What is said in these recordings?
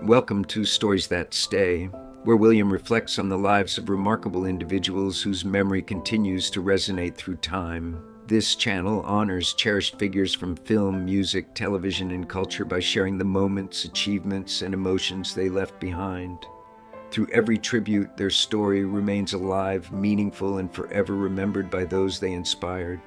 Welcome to Stories That Stay, where William reflects on the lives of remarkable individuals whose memory continues to resonate through time. This channel honors cherished figures from film, music, television, and culture by sharing the moments, achievements, and emotions they left behind. Through every tribute, their story remains alive, meaningful, and forever remembered by those they inspired.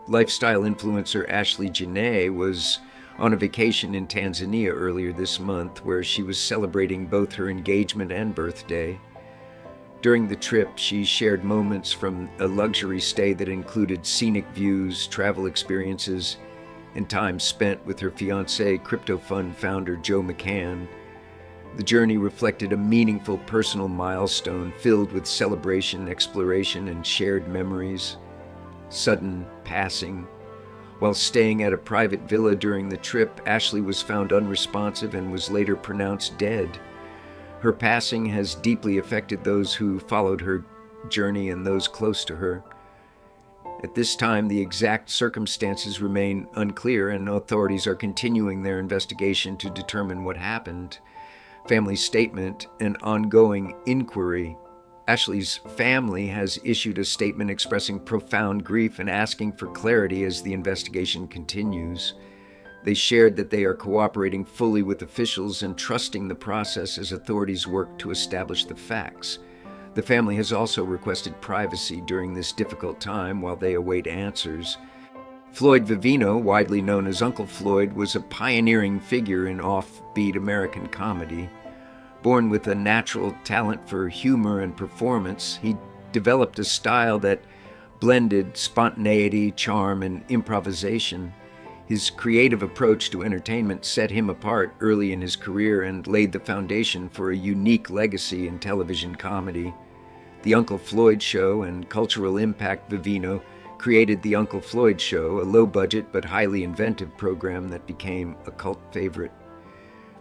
Lifestyle influencer Ashley Janae was on a vacation in Tanzania earlier this month, where she was celebrating both her engagement and birthday. During the trip, she shared moments from a luxury stay that included scenic views, travel experiences, and time spent with her fiancé, crypto fund founder Joe McCann. The journey reflected a meaningful personal milestone filled with celebration, exploration, and shared memories. Sudden passing. While staying at a private villa during the trip, Ashley was found unresponsive and was later pronounced dead. Her passing has deeply affected those who followed her journey and those close to her. At this time, the exact circumstances remain unclear, and authorities are continuing their investigation to determine what happened. Family statement and ongoing inquiry. Ashley's family has issued a statement expressing profound grief and asking for clarity as the investigation continues. They shared that they are cooperating fully with officials and trusting the process as authorities work to establish the facts. The family has also requested privacy during this difficult time while they await answers. Floyd Vivino, widely known as Uncle Floyd, was a pioneering figure in offbeat American comedy. Born with a natural talent for humor and performance, he developed a style that blended spontaneity, charm, and improvisation. His creative approach to entertainment set him apart early in his career and laid the foundation for a unique legacy in television comedy. The Uncle Floyd Show and cultural impact Vivino created The Uncle Floyd Show, a low-budget but highly inventive program that became a cult favorite.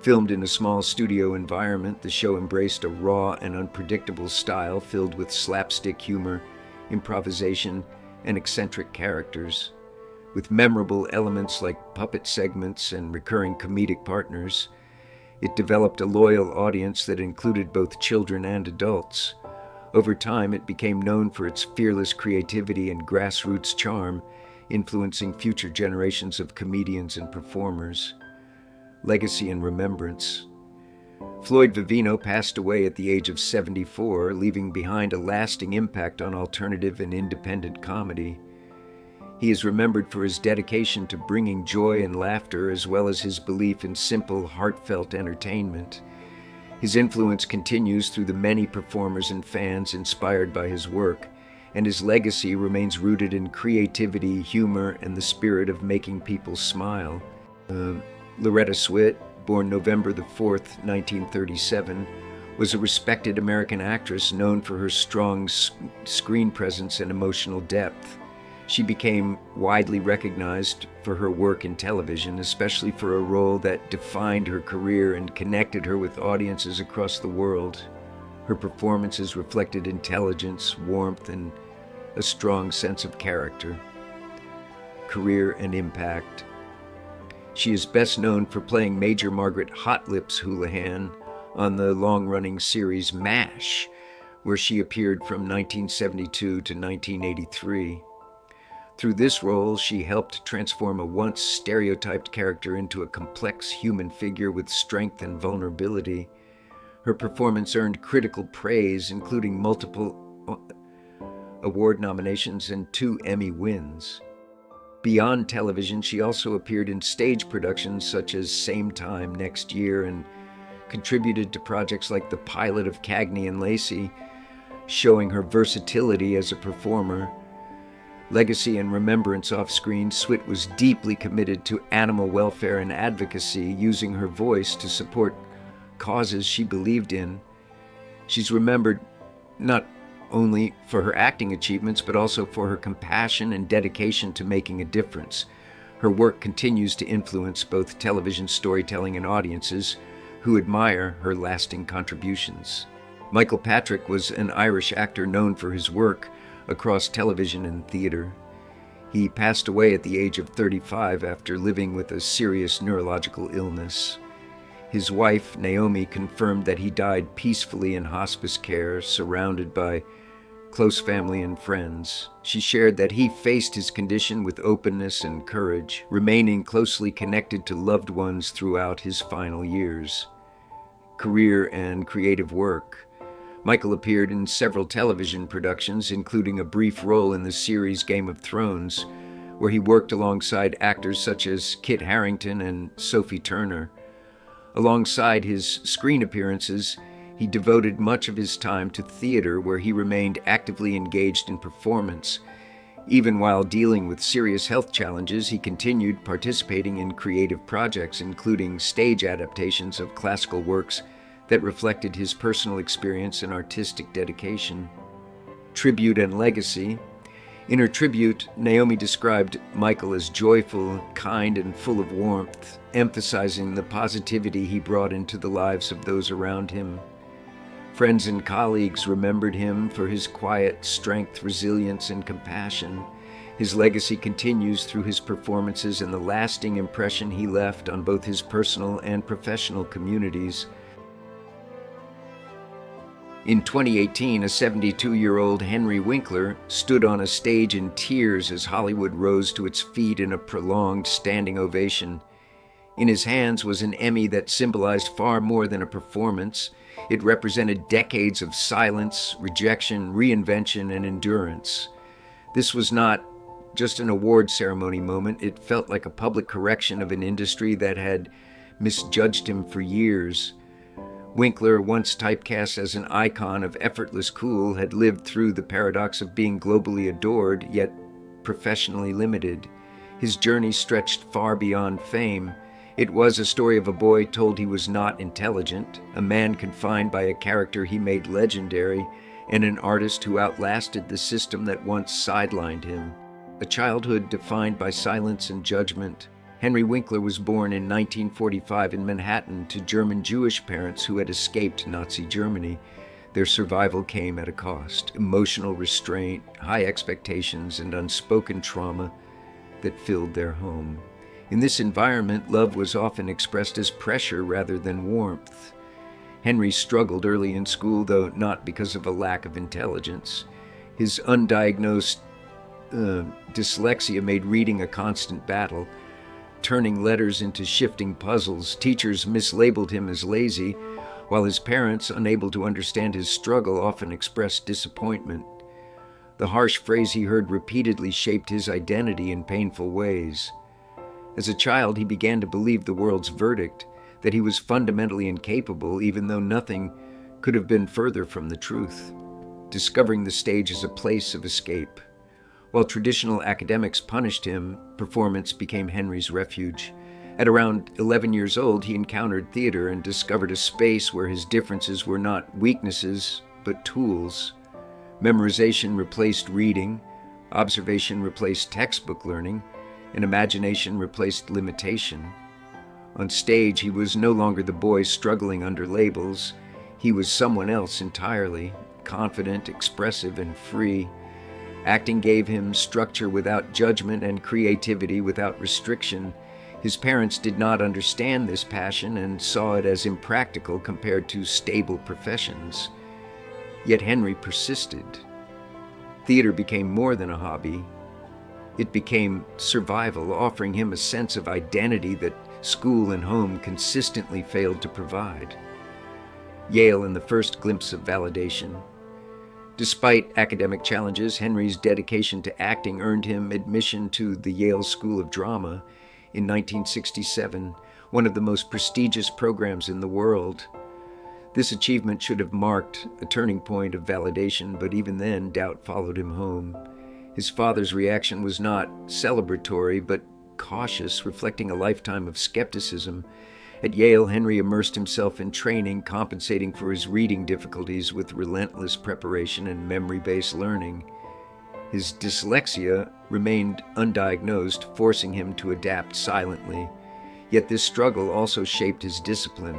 Filmed in a small studio environment, the show embraced a raw and unpredictable style filled with slapstick humor, improvisation, and eccentric characters. With memorable elements like puppet segments and recurring comedic partners, it developed a loyal audience that included both children and adults. Over time, it became known for its fearless creativity and grassroots charm, influencing future generations of comedians and performers. Legacy and remembrance. Floyd Vivino passed away at the age of 74, leaving behind a lasting impact on alternative and independent comedy. He is remembered for his dedication to bringing joy and laughter, as well as his belief in simple, heartfelt entertainment. His influence continues through the many performers and fans inspired by his work, and his legacy remains rooted in creativity, humor, and the spirit of making people smile. Loretta Swit, born November 4, 1937, was a respected American actress known for her strong screen presence and emotional depth. She became widely recognized for her work in television, especially for a role that defined her career and connected her with audiences across the world. Her performances reflected intelligence, warmth, and a strong sense of character. Career and impact. She is best known for playing Major Margaret Hot Lips Houlihan on the long-running series MASH, where she appeared from 1972 to 1983. Through this role, she helped transform a once stereotyped character into a complex human figure with strength and vulnerability. Her performance earned critical praise, including multiple award nominations and 2 Emmy wins. Beyond television, she also appeared in stage productions such as Same Time Next Year and contributed to projects like the pilot of Cagney and Lacey, showing her versatility as a performer. Legacy and remembrance off-screen, Swit was deeply committed to animal welfare and advocacy, using her voice to support causes she believed in. She's remembered not only for her acting achievements, but also for her compassion and dedication to making a difference. Her work continues to influence both television storytelling and audiences who admire her lasting contributions. Michael Patrick was an Irish actor known for his work across television and theater. He passed away at the age of 35 after living with a serious neurological illness. His wife, Naomi, confirmed that he died peacefully in hospice care, surrounded by close family and friends. She shared that he faced his condition with openness and courage, remaining closely connected to loved ones throughout his final years. Career and creative work. Michael appeared in several television productions, including a brief role in the series Game of Thrones, where he worked alongside actors such as Kit Harington and Sophie Turner. Alongside his screen appearances, he devoted much of his time to theater, where he remained actively engaged in performance. Even while dealing with serious health challenges, he continued participating in creative projects, including stage adaptations of classical works that reflected his personal experience and artistic dedication. Tribute and legacy. In her tribute, Naomi described Michael as joyful, kind, and full of warmth, emphasizing the positivity he brought into the lives of those around him. Friends and colleagues remembered him for his quiet strength, resilience, and compassion. His legacy continues through his performances and the lasting impression he left on both his personal and professional communities. In 2018, a 72-year-old Henry Winkler stood on a stage in tears as Hollywood rose to its feet in a prolonged standing ovation. In his hands was an Emmy that symbolized far more than a performance. It represented decades of silence, rejection, reinvention, and endurance. This was not just an award ceremony moment. It felt like a public correction of an industry that had misjudged him for years. Winkler, once typecast as an icon of effortless cool, had lived through the paradox of being globally adored, yet professionally limited. His journey stretched far beyond fame. It was a story of a boy told he was not intelligent, a man confined by a character he made legendary, and an artist who outlasted the system that once sidelined him. A childhood defined by silence and judgment. Henry Winkler was born in 1945 in Manhattan to German Jewish parents who had escaped Nazi Germany. Their survival came at a cost: emotional restraint, high expectations, and unspoken trauma that filled their home. In this environment, love was often expressed as pressure rather than warmth. Henry struggled early in school, though not because of a lack of intelligence. His undiagnosed dyslexia made reading a constant battle. Turning letters into shifting puzzles, teachers mislabeled him as lazy, while his parents, unable to understand his struggle, often expressed disappointment. The harsh phrase he heard repeatedly shaped his identity in painful ways. As a child, he began to believe the world's verdict, that he was fundamentally incapable, even though nothing could have been further from the truth. Discovering the stage as a place of escape. While traditional academics punished him, performance became Henry's refuge. At around 11 years old, he encountered theater and discovered a space where his differences were not weaknesses, but tools. Memorization replaced reading, observation replaced textbook learning, and imagination replaced limitation. On stage, he was no longer the boy struggling under labels. He was someone else entirely, confident, expressive, and free. Acting gave him structure without judgment and creativity without restriction. His parents did not understand this passion and saw it as impractical compared to stable professions. Yet Henry persisted. Theater became more than a hobby. It became survival, offering him a sense of identity that school and home consistently failed to provide. Yale and the first glimpse of validation. Despite academic challenges, Henry's dedication to acting earned him admission to the Yale School of Drama in 1967, one of the most prestigious programs in the world. This achievement should have marked a turning point of validation, but even then, doubt followed him home. His father's reaction was not celebratory, but cautious, reflecting a lifetime of skepticism. At Yale, Henry immersed himself in training, compensating for his reading difficulties with relentless preparation and memory-based learning. His dyslexia remained undiagnosed, forcing him to adapt silently. Yet this struggle also shaped his discipline.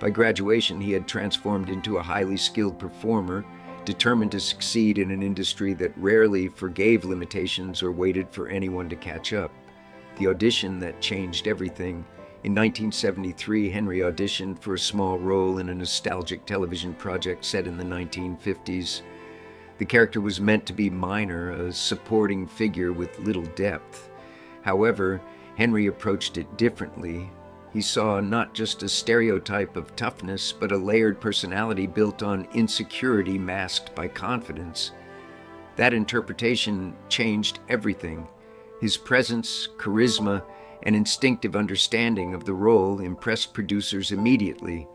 By graduation, he had transformed into a highly skilled performer, determined to succeed in an industry that rarely forgave limitations or waited for anyone to catch up. The audition that changed everything. In 1973, Henry auditioned for a small role in a nostalgic television project set in the 1950s. The character was meant to be minor, a supporting figure with little depth. However, Henry approached it differently. He saw not just a stereotype of toughness, but a layered personality built on insecurity masked by confidence. That interpretation changed everything. His presence, charisma, and instinctive understanding of the role impressed producers immediately.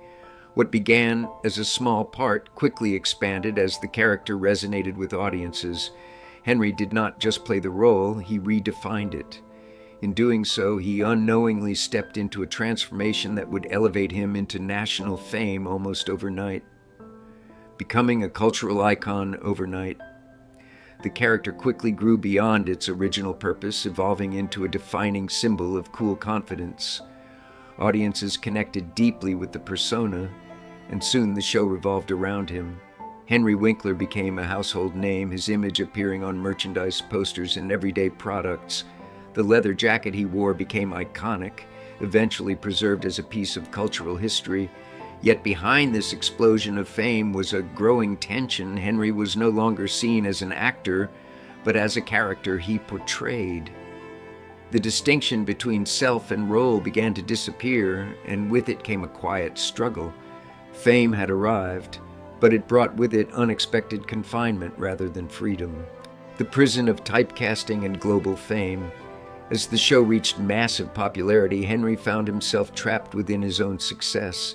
What began as a small part quickly expanded as the character resonated with audiences. Henry did not just play the role, he redefined it. In doing so, he unknowingly stepped into a transformation that would elevate him into national fame almost overnight. Becoming a cultural icon overnight, the character quickly grew beyond its original purpose, evolving into a defining symbol of cool confidence. Audiences connected deeply with the persona, and soon the show revolved around him. Henry Winkler became a household name, his image appearing on merchandise, posters, and everyday products. The leather jacket he wore became iconic, eventually preserved as a piece of cultural history. Yet behind this explosion of fame was a growing tension. Henry was no longer seen as an actor, but as a character he portrayed. The distinction between self and role began to disappear, and with it came a quiet struggle. Fame had arrived, but it brought with it unexpected confinement rather than freedom. The prison of typecasting and global fame. As the show reached massive popularity, Henry found himself trapped within his own success.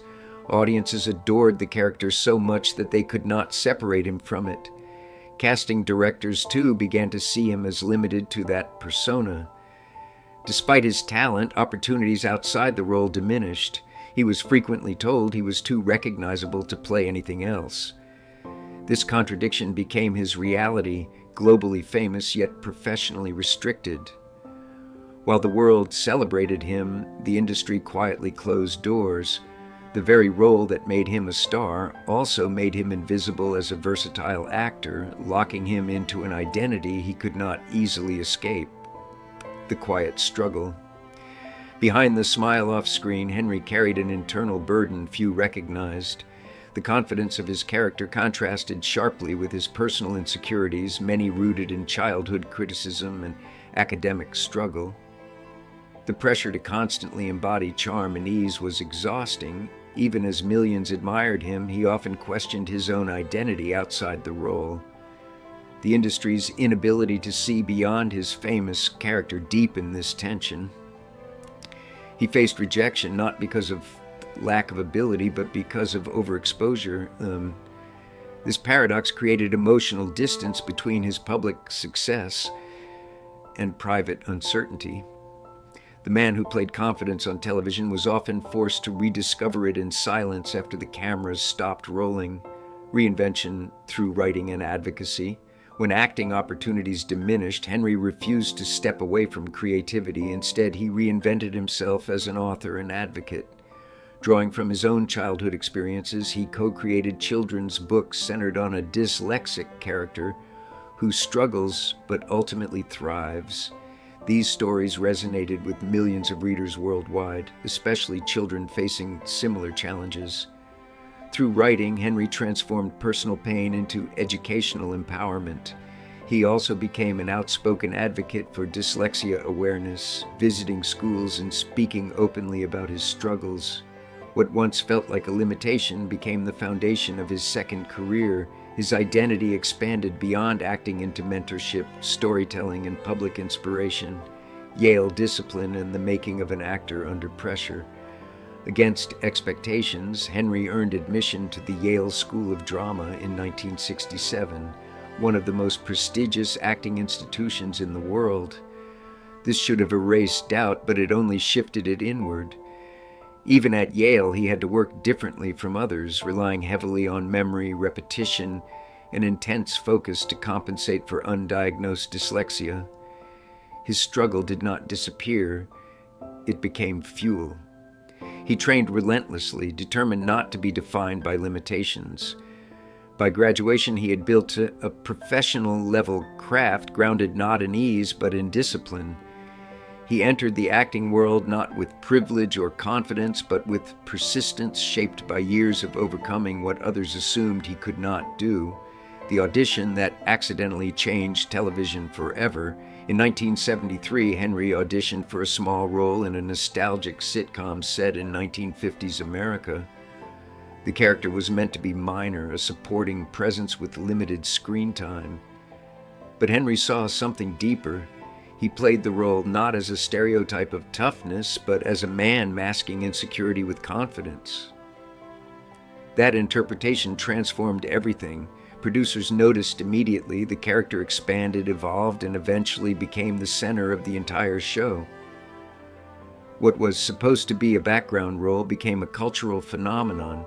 Audiences adored the character so much that they could not separate him from it. Casting directors, too, began to see him as limited to that persona. Despite his talent, opportunities outside the role diminished. He was frequently told he was too recognizable to play anything else. This contradiction became his reality, globally famous yet professionally restricted. While the world celebrated him, the industry quietly closed doors. The very role that made him a star also made him invisible as a versatile actor, locking him into an identity he could not easily escape. The quiet struggle. Behind the smile off screen, Henry carried an internal burden few recognized. The confidence of his character contrasted sharply with his personal insecurities, many rooted in childhood criticism and academic struggle. The pressure to constantly embody charm and ease was exhausting. Even as millions admired him, he often questioned his own identity outside the role. The industry's inability to see beyond his famous character deepened this tension. He faced rejection not because of lack of ability, but because of overexposure. This paradox created emotional distance between his public success and private uncertainty. The man who played confidence on television was often forced to rediscover it in silence after the cameras stopped rolling. Reinvention through writing and advocacy. When acting opportunities diminished, Henry refused to step away from creativity. Instead, he reinvented himself as an author and advocate. Drawing from his own childhood experiences, he co-created children's books centered on a dyslexic character who struggles but ultimately thrives. These stories resonated with millions of readers worldwide, especially children facing similar challenges. Through writing, Henry transformed personal pain into educational empowerment. He also became an outspoken advocate for dyslexia awareness, visiting schools and speaking openly about his struggles. What once felt like a limitation became the foundation of his second career. His identity expanded beyond acting into mentorship, storytelling, and public inspiration, Yale discipline, and the making of an actor under pressure. Against expectations, Henry earned admission to the Yale School of Drama in 1967, one of the most prestigious acting institutions in the world. This should have erased doubt, but it only shifted it inward. Even at Yale, he had to work differently from others, relying heavily on memory, repetition, and intense focus to compensate for undiagnosed dyslexia. His struggle did not disappear, it became fuel. He trained relentlessly, determined not to be defined by limitations. By graduation, he had built a professional-level craft grounded not in ease but in discipline. He entered the acting world not with privilege or confidence, but with persistence shaped by years of overcoming what others assumed he could not do. The audition that accidentally changed television forever. In 1973, Henry auditioned for a small role in a nostalgic sitcom set in 1950s America. The character was meant to be minor, a supporting presence with limited screen time. But Henry saw something deeper. He played the role not as a stereotype of toughness, but as a man masking insecurity with confidence. That interpretation transformed everything. Producers noticed immediately. The character expanded, evolved, and eventually became the center of the entire show. What was supposed to be a background role became a cultural phenomenon.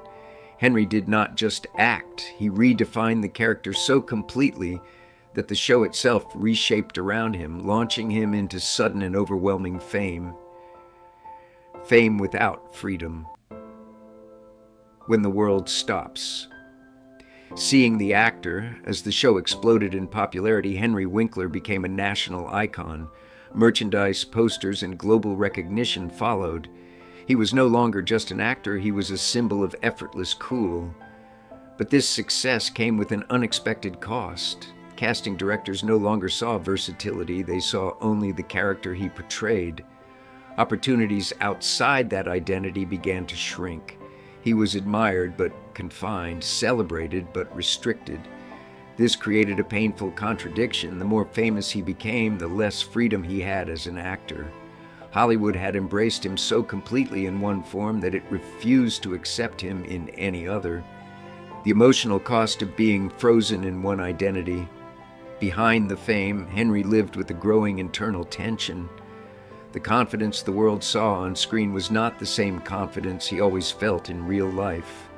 Henry did not just act, he redefined the character so completely that the show itself reshaped around him, launching him into sudden and overwhelming fame. Fame without freedom. When the world stops. Seeing the actor, as the show exploded in popularity, Henry Winkler became a national icon. Merchandise, posters, and global recognition followed. He was no longer just an actor, he was a symbol of effortless cool. But this success came with an unexpected cost. Casting directors no longer saw versatility, they saw only the character he portrayed. Opportunities outside that identity began to shrink. He was admired but confined, celebrated but restricted. This created a painful contradiction. The more famous he became, the less freedom he had as an actor. Hollywood had embraced him so completely in one form that it refused to accept him in any other. The emotional cost of being frozen in one identity. Behind the fame, Henry lived with a growing internal tension. The confidence the world saw on screen was not the same confidence he always felt in real life.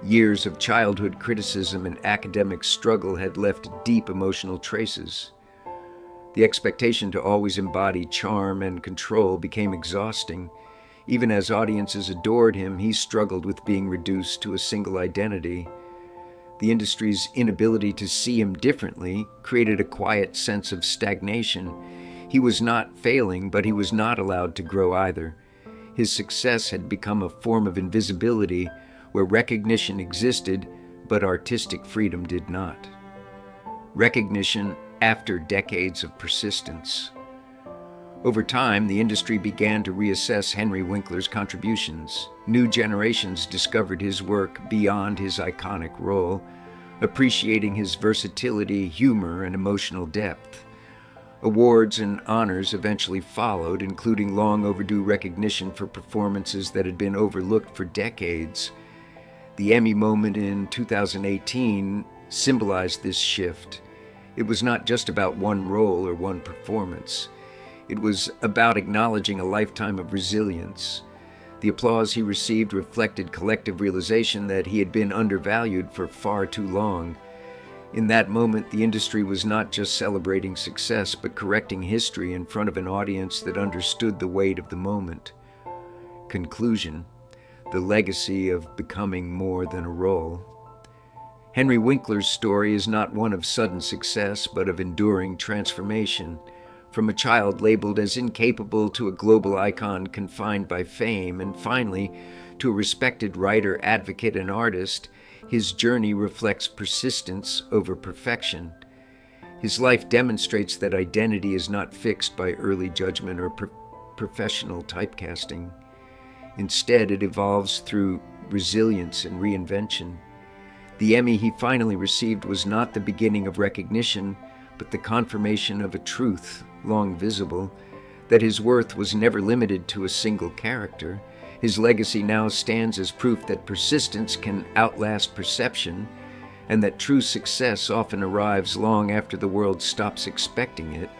Years of childhood criticism and academic struggle had left deep emotional traces. The expectation to always embody charm and control became exhausting. Even as audiences adored him, he struggled with being reduced to a single identity. The industry's inability to see him differently created a quiet sense of stagnation. He was not failing, but he was not allowed to grow either. His success had become a form of invisibility where recognition existed, but artistic freedom did not. Recognition after decades of persistence. Over time, the industry began to reassess Henry Winkler's contributions. New generations discovered his work beyond his iconic role, appreciating his versatility, humor, and emotional depth. Awards and honors eventually followed, including long overdue recognition for performances that had been overlooked for decades. The Emmy moment in 2018 symbolized this shift. It was not just about one role or one performance. It was about acknowledging a lifetime of resilience. The applause he received reflected collective realization that he had been undervalued for far too long. In that moment, the industry was not just celebrating success, but correcting history in front of an audience that understood the weight of the moment. Conclusion: the legacy of becoming more than a role. Henry Winkler's story is not one of sudden success, but of enduring transformation. From a child labeled as incapable to a global icon confined by fame, and finally to a respected writer, advocate, and artist, his journey reflects persistence over perfection. His life demonstrates that identity is not fixed by early judgment or professional typecasting. Instead, it evolves through resilience and reinvention. The Emmy he finally received was not the beginning of recognition, but the confirmation of a truth, long visible, that his worth was never limited to a single character. His legacy now stands as proof that persistence can outlast perception, and that true success often arrives long after the world stops expecting it.